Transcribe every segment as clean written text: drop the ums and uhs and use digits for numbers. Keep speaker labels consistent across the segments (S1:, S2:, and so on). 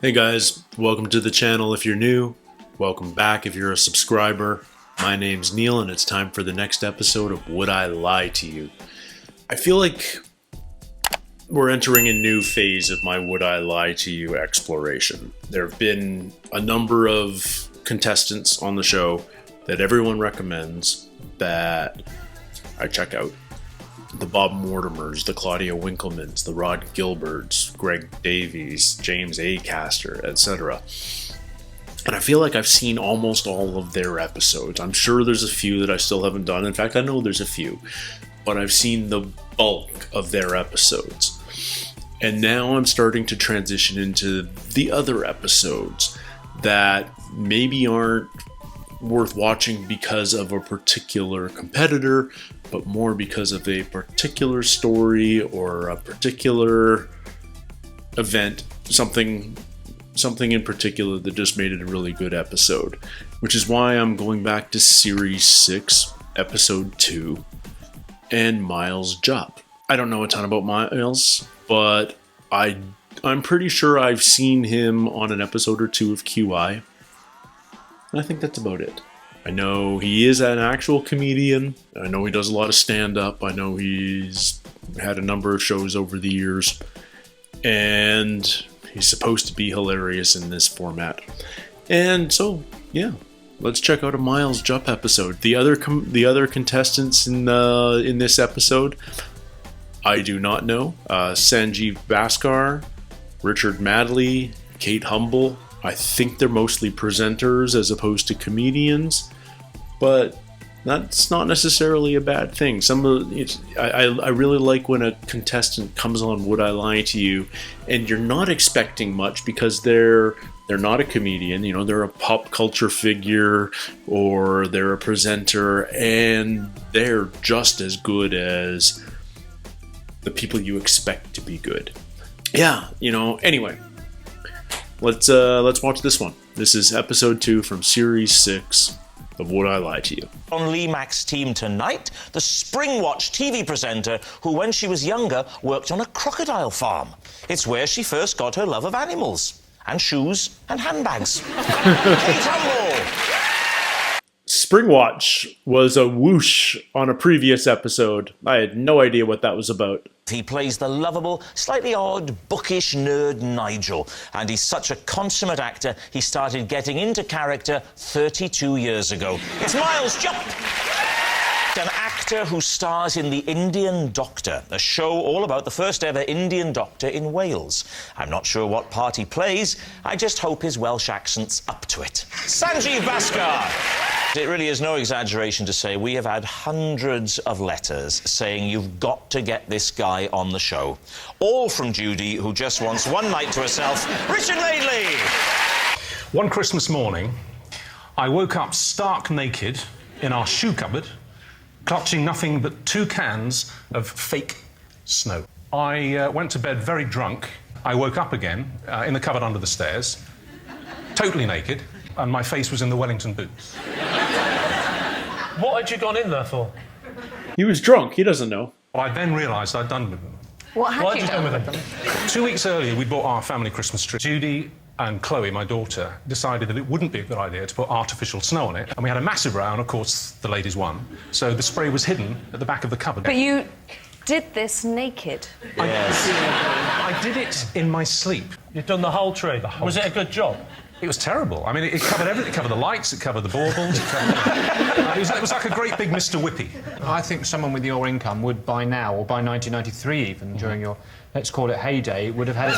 S1: Hey guys, welcome to the channel if you're new. Welcome back if you're a subscriber. My name's Neil and it's time for the next episode of Would I Lie to You? I feel like we're entering a new phase of my Would I Lie to You exploration. There have been a number of contestants on the show that everyone recommends that I check out. The Bob Mortimers, the Claudia Winklemans, the Rod Gilberts, Greg Davies, James Acaster, etc. And I feel like I've seen almost all of their episodes. I'm sure there's a few that I still haven't done. In fact, I know there's a few. But I've seen the bulk of their episodes. And now I'm starting to transition into the other episodes that maybe aren't worth watching because of a particular competitor, but more because of a particular story or a particular event, something in particular that just made it a really good episode, which is why I'm going back to Series 6, Episode 2, and Miles Jupp. I don't know a ton about Miles, but I'm pretty sure I've seen him on an episode or two of QI. I think that's about it. I know he is an actual comedian. I know he does a lot of stand-up. I know he's had a number of shows over the years. And he's supposed to be hilarious in this format. And so, yeah, let's check out a Miles Jupp episode. The other contestants in this episode, I do not know. Sanjeev Bhaskar, Richard Madeley, Kate Humble. I think they're mostly presenters as opposed to comedians, but that's not necessarily a bad thing. I really like when a contestant comes on Would I Lie to You, and you're not expecting much because they're not a comedian. You know, they're a pop culture figure or they're a presenter, and they're just as good as the people you expect to be good. Yeah, you know. Anyway. Let's watch this one. This is episode 2 from series 6 of Would I Lie to You.
S2: On Lee Mack's team tonight, the Springwatch TV presenter who, when she was younger, worked on a crocodile farm. It's where she first got her love of animals and shoes and handbags. Kate Humble.
S1: Springwatch was a whoosh on a previous episode. I had no idea what that was about.
S2: He plays the lovable, slightly odd, bookish nerd Nigel, and he's such a consummate actor, he started getting into character 32 years ago. It's Miles Jupp! An actor who stars in The Indian Doctor, a show all about the first ever Indian doctor in Wales. I'm not sure what part he plays, I just hope his Welsh accent's up to it. Sanjeev Bhaskar! It really is no exaggeration to say we have had hundreds of letters saying you've got to get this guy on the show. All from Judy, who just wants one night to herself. Richard Madeley!
S3: One Christmas morning, I woke up stark naked in our shoe cupboard, clutching nothing but 2 cans of fake snow. I went to bed very drunk. I woke up again in the cupboard under the stairs, totally naked, and my face was in the Wellington boots.
S4: What had you gone in there for?
S1: He was drunk. He doesn't know.
S3: I then realised I'd done with them.
S4: What had you done with them?
S3: 2 weeks earlier, we bought our family Christmas tree. Judy and Chloe, my daughter, decided that it wouldn't be a good idea to put artificial snow on it. And we had a massive row, and of course, the ladies won. So the spray was hidden at the back of the cupboard.
S5: But you did this naked?
S2: Yes.
S3: I did it in my sleep.
S4: You've done the whole tree. Was it a good job?
S3: It was terrible. I mean, it covered everything. It covered the lights, it covered the baubles, it was like a great big Mr. Whippy.
S6: I think someone with your income would, by now, or by 1993 even, during your, let's call it heyday, would have had it...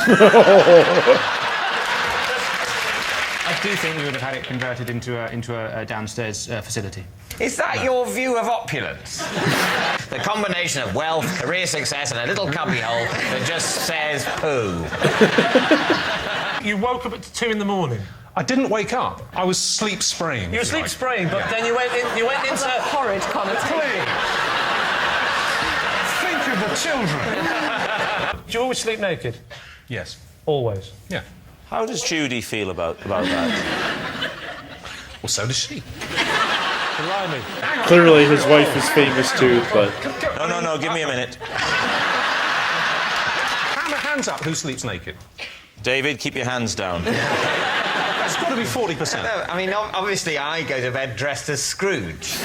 S6: I do think we would have had it converted into a downstairs facility.
S7: Is that your view of opulence? The combination of wealth, career success, and a little cubbyhole that just says poo.
S4: You woke up at 2 in the morning.
S3: I didn't wake up. I was sleep spraying.
S4: You were sleep spraying, but then you went into
S5: Horrid connotation.
S3: Think of the children.
S4: Do you always sleep naked?
S3: Yes.
S4: Always.
S3: Yeah.
S2: How does Judy feel about that?
S3: Well, so does she.
S4: Blimey.
S1: Clearly his wife is famous too, but...
S2: No, give me a minute.
S3: Hands up, who sleeps naked?
S2: David, keep your hands down.
S3: It's got to be 40%.
S7: No, I mean, obviously I go to bed dressed as Scrooge.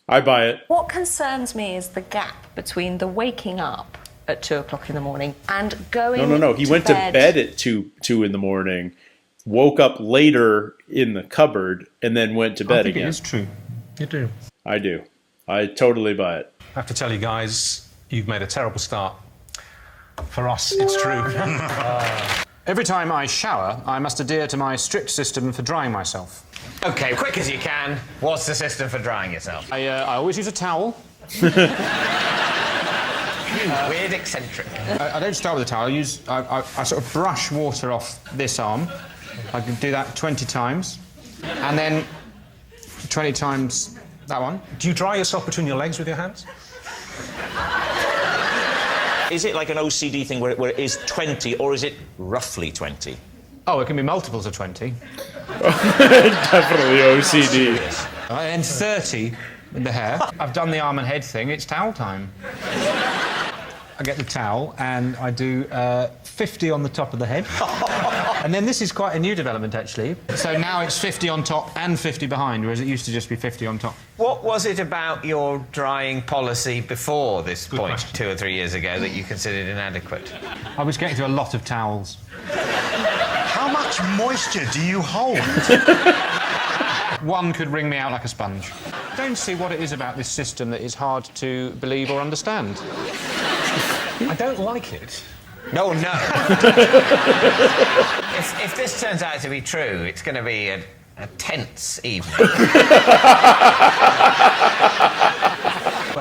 S1: I buy it.
S5: What concerns me is the gap between the waking up at 2 o'clock in the morning and going
S1: No. He went to bed at 2 in the morning, woke up later in the cupboard, and then went to bed again.
S3: It is true. You do.
S1: I do. I totally buy it.
S3: I have to tell you guys, you've made a terrible start. For us, it's true.
S6: Every time I shower, I must adhere to my strict system for drying myself.
S7: OK, quick as you can, what's the system for drying yourself?
S6: I always use a towel.
S7: Weird eccentric.
S6: I don't start with a towel. I sort of brush water off this arm. I can do that 20 times. And then 20 times that one.
S3: Do you dry yourself between your legs with your hands?
S2: Is it like an OCD thing where it is 20, or is it roughly 20?
S6: Oh, it can be multiples of 20.
S1: Definitely OCD.
S6: And 30 with the hair. I've done the arm and head thing. It's towel time. I get the towel and I do 50 on the top of the head. And then this is quite a new development, actually. So now it's 50 on top and 50 behind, whereas it used to just be 50 on top.
S7: What was it about your drying policy before this point,
S3: question.
S7: 2 or 3 years ago, that you considered inadequate?
S6: I was getting to a lot of towels.
S8: How much moisture do you hold?
S6: One could wring me out like a sponge. I don't see what it is about this system that is hard to believe or understand.
S3: I don't like it.
S7: No. if this turns out to be true, it's going to be a tense evening.
S3: But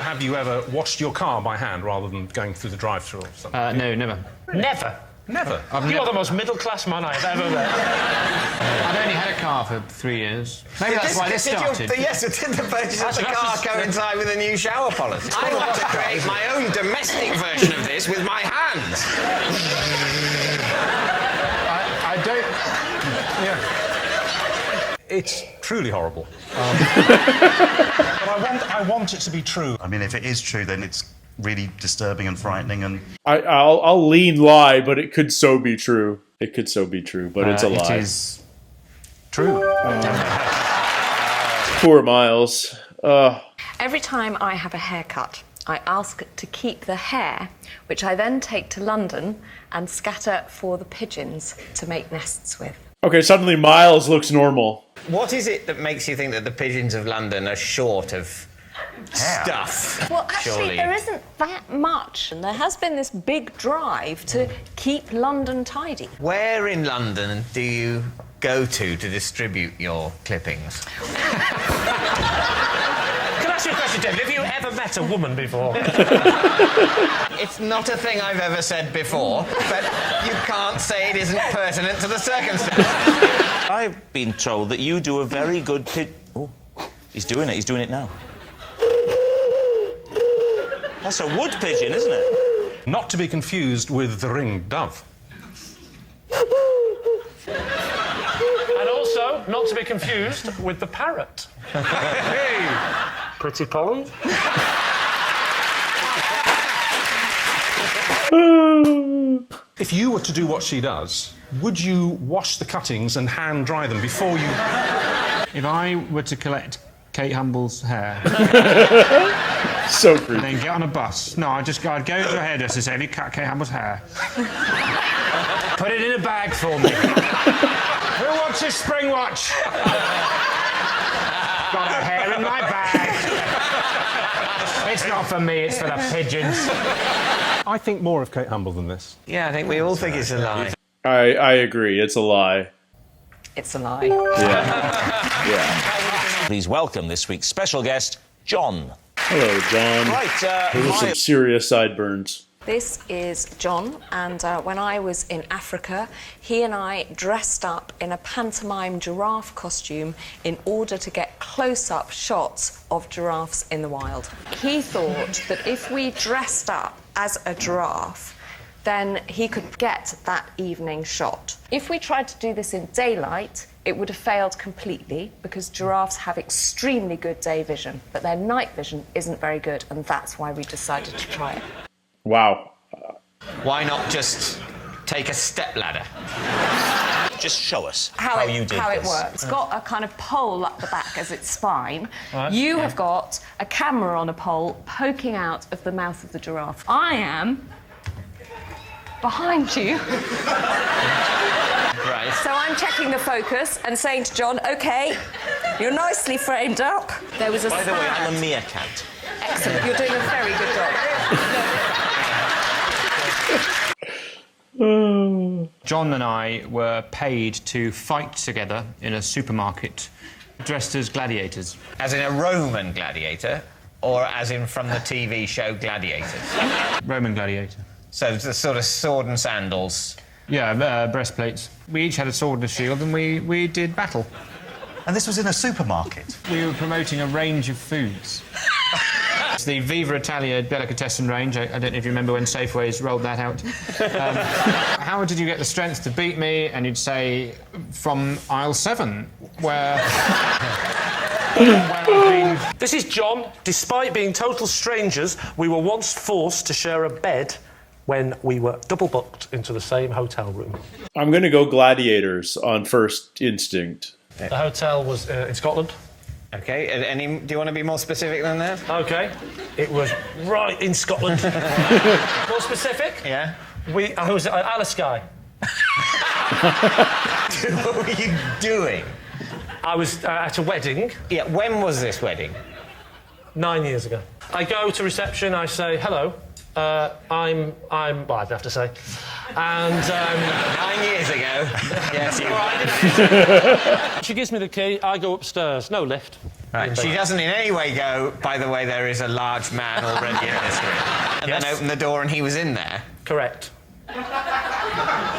S3: have you ever washed your car by hand rather than going through the drive-thru or something?
S6: No, never.
S4: Never.
S3: Never.
S4: You're the most middle-class man I've ever met.
S6: I've only had a car for 3 years. Maybe that's why this started.
S7: Yes, did the purchase of the car coincide with a new shower policy? I want to create my own domestic version of this with my hands.
S6: I don't...
S3: Yeah. It's truly horrible. But I want it to be true.
S8: I mean, if it is true, then it's really disturbing and frightening. And
S1: I'll lean lie, but it could so be true. It could so be true, but it's a lie.
S6: It is true.
S1: Poor Miles.
S5: Every time I have a haircut, I ask to keep the hair, which I then take to London and scatter for the pigeons to make nests with.
S1: Okay, suddenly Miles looks normal.
S7: What is it that makes you think that the pigeons of London are short of stuff?
S5: Well, actually,
S7: surely?
S5: there isn't that much. And there has been this big drive to keep London tidy.
S7: Where in London do you go to distribute your clippings?
S4: Can I ask you a question, David? Have you ever met a woman before?
S7: It's not a thing I've ever said before, but you can't say it isn't pertinent to the circumstance.
S2: I've been told that you do a very good Oh, he's doing it now. That's a wood pigeon, isn't it?
S3: Not to be confused with the ringed dove.
S4: And also, not to be confused with the parrot. Hey! Pretty Polly?
S3: If you were to do what she does, would you wash the cuttings and hand dry them before you...
S6: If I were to collect Kate Humble's hair...
S1: So creepy.
S6: And then get on a bus. No, I'd go to a hairdresser and say, have you cut Kate Humble's hair? Put it in a bag for me. Who wants a spring watch? Got her hair in my bag. It's not for me, it's for the pigeons.
S3: I think more of Kate Humble than this.
S7: Yeah, I think we all think it's a lie.
S1: I agree. It's a lie.
S5: It's a lie.
S1: Yeah.
S2: Please welcome this week's special guest, John.
S1: Hello, John.
S2: Right,
S1: Those are some serious sideburns.
S5: This is John, and when I was in Africa, he and I dressed up in a pantomime giraffe costume in order to get close-up shots of giraffes in the wild. He thought that if we dressed up as a giraffe, then he could get that evening shot. If we tried to do this in daylight, it would have failed completely because giraffes have extremely good day vision, but their night vision isn't very good, and that's why we decided to try it.
S1: Wow.
S7: Why not just take a stepladder. Just show us
S9: how
S7: you did
S9: it
S7: this.
S9: works. It's got a kind of pole up the back as its spine.
S4: Right.
S9: You have got a camera on a pole poking out of the mouth of the giraffe. I am behind you.
S7: Right.
S9: So I'm checking the focus and saying to John, OK, you're nicely framed up. There was a
S7: By the way, I'm a
S9: stand.
S7: meerkat.
S9: Excellent, you're doing a very good job.
S6: John and I were paid to fight together in a supermarket, dressed as gladiators.
S7: As in a Roman gladiator, or as in from the TV show Gladiators?
S6: Roman gladiator.
S7: So the sort of sword and sandals.
S6: Yeah, breastplates. We each had a sword and a shield, and we did battle.
S8: And this was in a supermarket.
S6: We were promoting a range of foods. It's the Viva Italia delicatessen range. I don't know if you remember when Safeways rolled that out. How did you get the strength to beat me? And you'd say, from aisle 7, where I've been...
S4: This is John. Despite being total strangers, we were once forced to share a bed when we were double booked into the same hotel room.
S1: I'm going to go Gladiators on first instinct.
S4: The hotel was in Scotland.
S7: Okay, do you want to be more specific than that?
S4: OK. It was right in Scotland. More specific?
S7: Yeah.
S4: I was at Aliskye.
S7: What were you doing?
S4: I was at a wedding.
S7: Yeah, when was this wedding?
S4: 9 years ago. I go to reception, I say, hello, well, I don't have to say. And...
S7: 9 years ago. Yes, you...
S4: She gives me the key, I go upstairs. No lift.
S7: Right, she doesn't in any way go, by the way, there is a large man already in this room. And then open the door and he was in there.
S4: Correct. I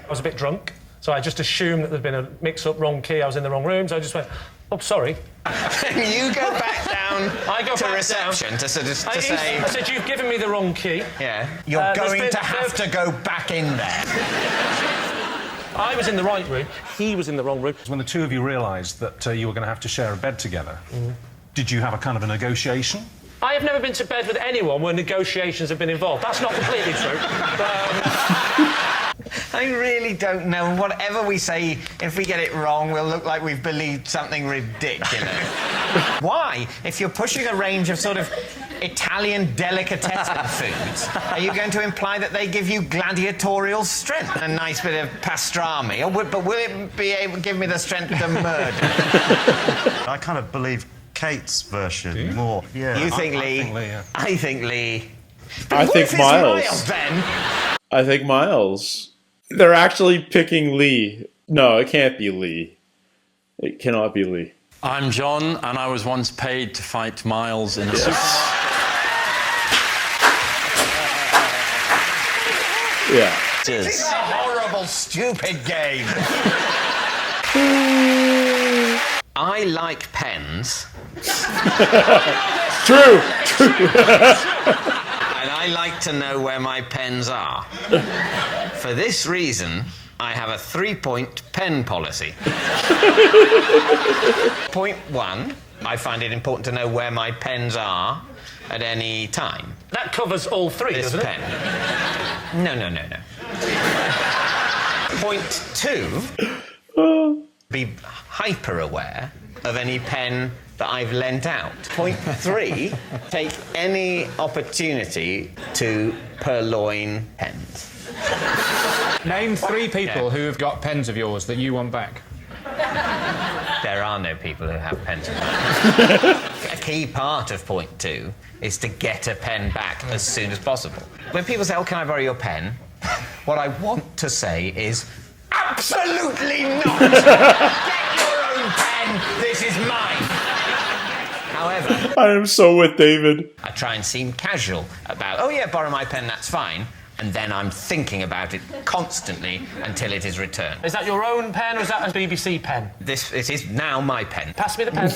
S4: was a bit drunk, so I just assumed that there'd been a mix-up, wrong key, I was in the wrong room, so I just went, oh, sorry.
S7: You go back down to reception
S4: down.
S7: to say...
S4: I said, you've given me the wrong key.
S7: Yeah. You're going to have to go back in there.
S4: I was in the right room, he was in the wrong room.
S3: When the two of you realised that you were going to have to share a bed together, did you have a kind of a negotiation?
S4: I have never been to bed with anyone where negotiations have been involved. That's not completely true.
S7: I really don't know. Whatever we say, if we get it wrong, we'll look like we've believed something ridiculous. Why? If you're pushing a range of sort of Italian delicatessen foods, are you going to imply that they give you gladiatorial strength? A nice bit of pastrami? But will it be able to give me the strength to murder?
S8: I kind of believe Kate's version more. Yeah.
S7: You think Lee?
S3: I think Lee, yeah.
S7: I think Lee.
S1: I think Miles.
S7: Then?
S1: I think Miles. They're actually picking Lee. No, it can't be Lee. It cannot be Lee.
S10: I'm John, and I was once paid to fight Miles in a suit.
S1: Yeah.
S7: This is a horrible, stupid game. I like pens.
S1: True.
S7: And I like to know where my pens are. For this reason, I have a 3-point pen policy. Point 1, I find it important to know where my pens are at any time.
S4: That covers all three,
S7: This
S4: doesn't
S7: pen. No. Point 2, be hyper aware of any pen that I've lent out. Point 3, take any opportunity to purloin pens.
S6: Name 3 people who have got pens of yours that you want back.
S7: There are no people who have pens. A key part of point 2 is to get a pen back as soon as possible. When people say, oh, can I borrow your pen? What I want to say is, absolutely not! Get your own pen! This is mine! However,
S1: I am so with David.
S7: I try and seem casual about, oh yeah, borrow my pen, that's fine. And then I'm thinking about it constantly until it is returned.
S4: Is that your own pen or is that a BBC pen?
S7: It is now my pen.
S4: Pass me the pen.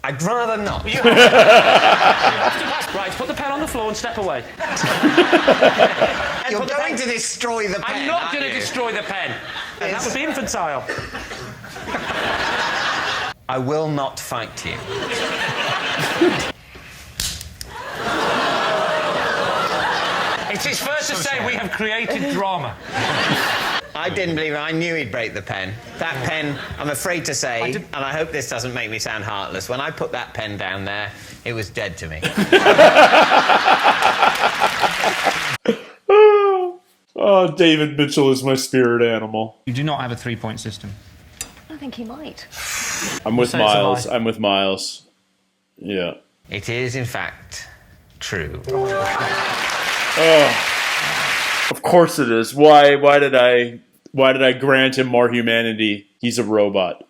S7: I'd rather not.
S4: You have to pass. Right, put the pen on the floor and step away.
S7: You're going to destroy the pen.
S4: I'm not going to destroy the pen. That would be infantile.
S7: I will not fight you.
S4: It is fair to to say we have created drama.
S7: I didn't believe it. I knew he'd break the pen. That pen, I'm afraid to say, and I hope this doesn't make me sound heartless, when I put that pen down there, it was dead to me.
S1: Oh, David Mitchell is my spirit animal.
S6: You do not have a 3-point system.
S9: I think he might.
S1: I'm with Miles. I'm with Miles. Yeah.
S7: It is, in fact, true.
S1: Oh. Of course it is. Why did I grant him more humanity? He's a robot.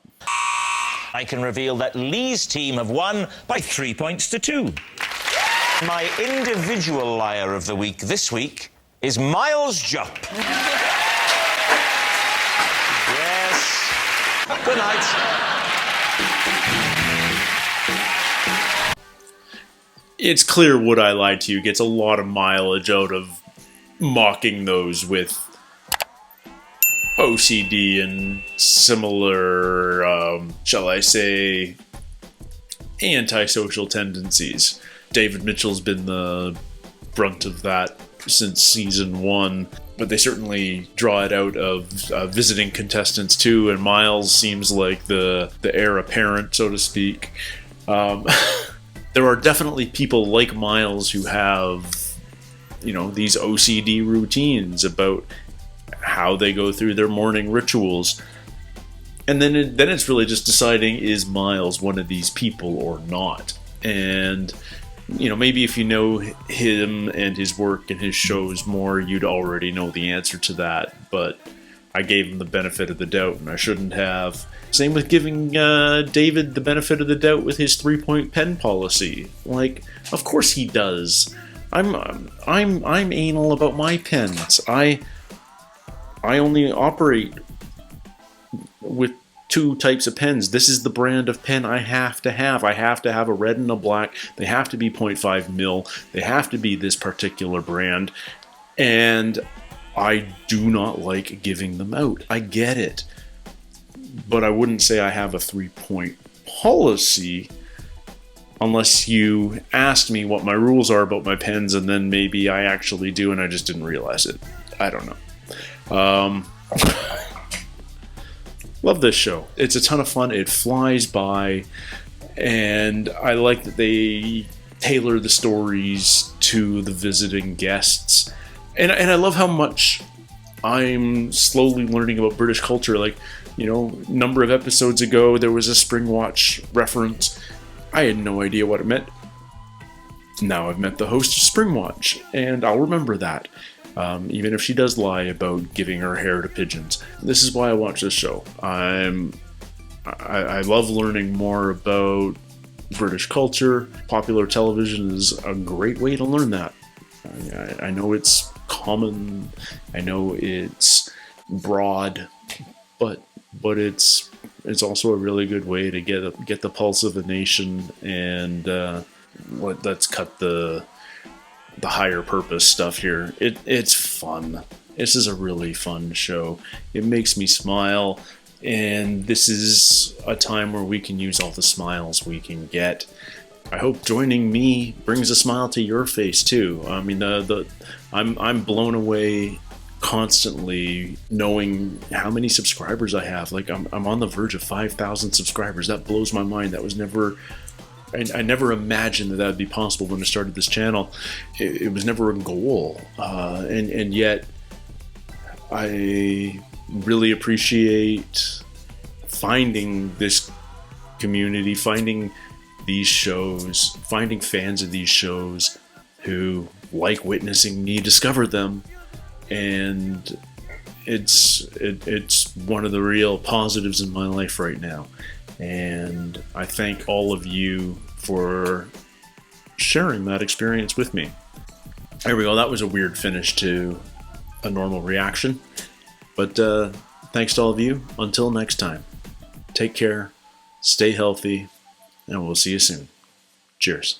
S2: I can reveal that Lee's team have won by 3 points to 2. My individual liar of the week this week is Miles Jupp. Yes. Good night.
S1: It's clear Would I Lie to You gets a lot of mileage out of mocking those with OCD and similar, shall I say, antisocial tendencies. David Mitchell's been the brunt of that since season 1, but they certainly draw it out of visiting contestants too, and Miles seems like the heir apparent, so to speak. There are definitely people like Miles who have, these OCD routines about how they go through their morning rituals. And then it's really just deciding, is Miles one of these people or not? And, maybe if you know him and his work and his shows more, you'd already know the answer to that. But I gave him the benefit of the doubt, and I shouldn't have. Same with giving David the benefit of the doubt with his 3-point pen policy. Like, of course he does. I'm anal about my pens. I only operate with 2 types of pens. This is the brand of pen I have to have. I have to have a red and a black. They have to be 0.5 mil. They have to be this particular brand. And I do not like giving them out. I get it. But I wouldn't say I have a 3-point policy unless you asked me what my rules are about my pens, and then maybe I actually do and I just didn't realize it. I don't know. Love this show. It's a ton of fun. It flies by, and I like that they tailor the stories to the visiting guests. And I love how much I'm slowly learning about British culture. Like, number of episodes ago, there was a Spring Watch reference. I had no idea what it meant. Now I've met the host of Spring Watch, and I'll remember that. Even if she does lie about giving her hair to pigeons. This is why I watch this show. I love learning more about British culture. Popular television is a great way to learn that. I know it's common, I know it's broad, but it's also a really good way to get the pulse of the nation, and let's cut the higher purpose stuff here. It's fun. This is a really fun show. It makes me smile, and this is a time where we can use all the smiles we can get. I hope joining me brings a smile to your face too. I mean, I'm blown away constantly knowing how many subscribers I have. Like, I'm on the verge of 5,000 subscribers. That blows my mind. That was never. I never imagined that would be possible when I started this channel. It was never a goal, and yet I really appreciate finding this community, finding these shows, finding fans of these shows who like witnessing me discover them, and it's one of the real positives in my life right now. And I thank all of you for sharing that experience with me. There we go. That was a weird finish to a normal reaction. But thanks to all of you. Until next time, take care, stay healthy, and we'll see you soon. Cheers.